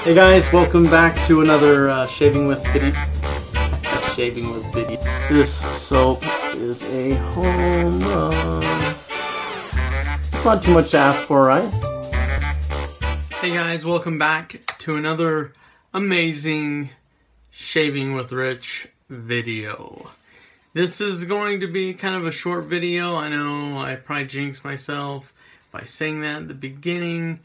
Hey guys, welcome back to another shaving with video. This soap is a home run. It's not too much to ask for, right? Hey guys, welcome back to another amazing Shaving with Rich video. This is going to be kind of a short video. I know I probably jinxed myself by saying that at the beginning,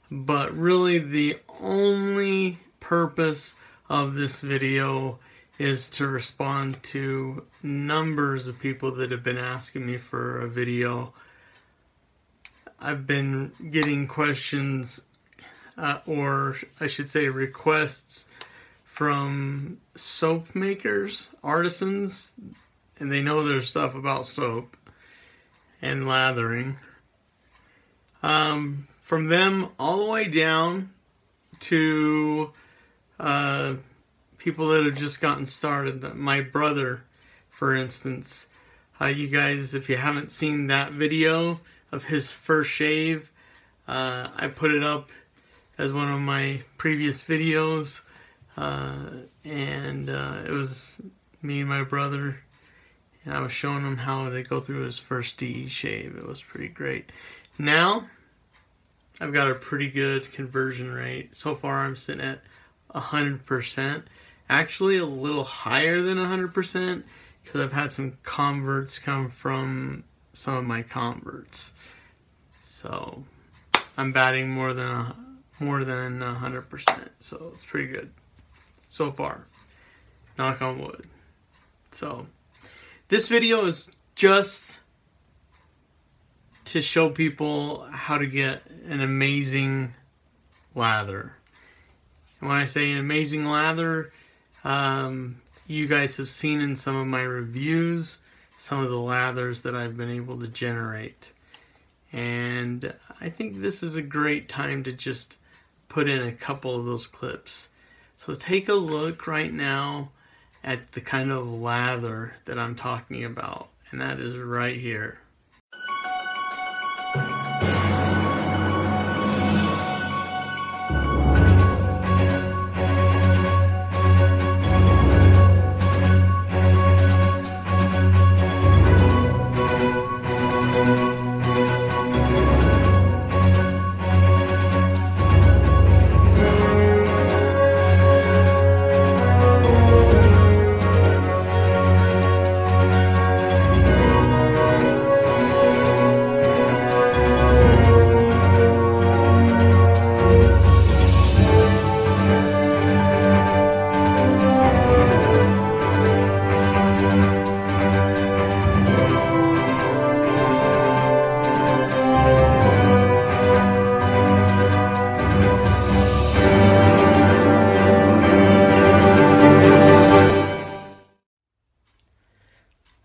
but really the only purpose of this video is to respond to numbers of people that have been asking me for a video. I've been getting questions, or I should say requests, from soap makers, artisans, and they know their stuff about soap and lathering. From them all the way down to people that have just gotten started. My brother, for instance. You guys, if you haven't seen that video of his first shave, I put it up as one of my previous videos, and it was me and my brother, and I was showing him how to go through his first DE shave. It was pretty great. Now I've got a pretty good conversion rate. So far I'm sitting at 100%. Actually a little higher than 100% because I've had some converts come from some of my converts. So I'm batting more than 100%. So it's pretty good so far. Knock on wood. So this video is just to show people how to get an amazing lather. And when I say an amazing lather, you guys have seen in some of my reviews some of the lathers that I've been able to generate. And I think this is a great time to just put in a couple of those clips. So take a look right now at the kind of lather that I'm talking about, and that is right here.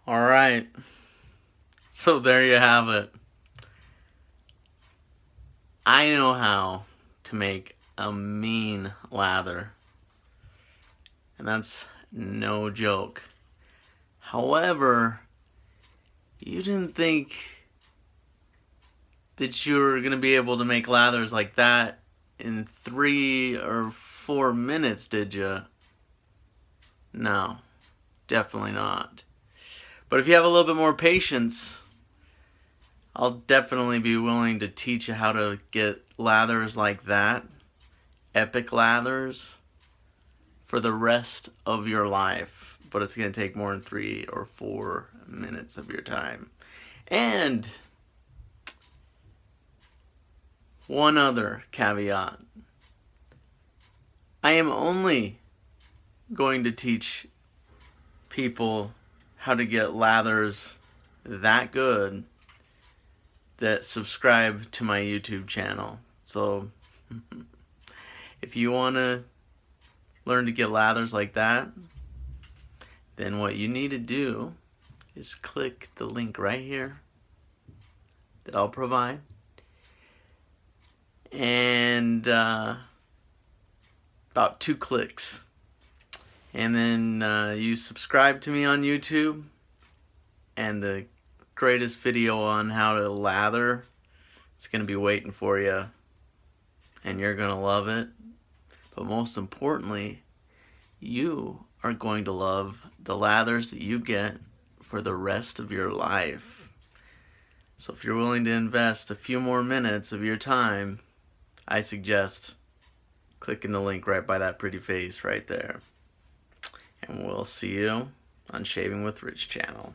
Alright, so there you have it. I know how to make a mean lather, and that's no joke. However, you didn't think that you were going to be able to make lathers like that in 3 or 4 minutes, did you? No, definitely not. But if you have a little bit more patience, I'll definitely be willing to teach you how to get lathers like that, epic lathers, for the rest of your life. But it's going to take more than 3 or 4 minutes of your time. And one other caveat. I am only going to teach people how to get lathers that good that subscribe to my YouTube channel. So if you want to learn to get lathers like that, then what you need to do is click the link right here that I'll provide, and about 2 clicks. And then you subscribe to me on YouTube, and the greatest video on how to lather, it's going to be waiting for you, and you're going to love it. but most importantly, you are going to love the lathers that you get for the rest of your life. So if you're willing to invest a few more minutes of your time, I suggest clicking the link right by that pretty face right there. And we'll see you on Shaving with Rich channel.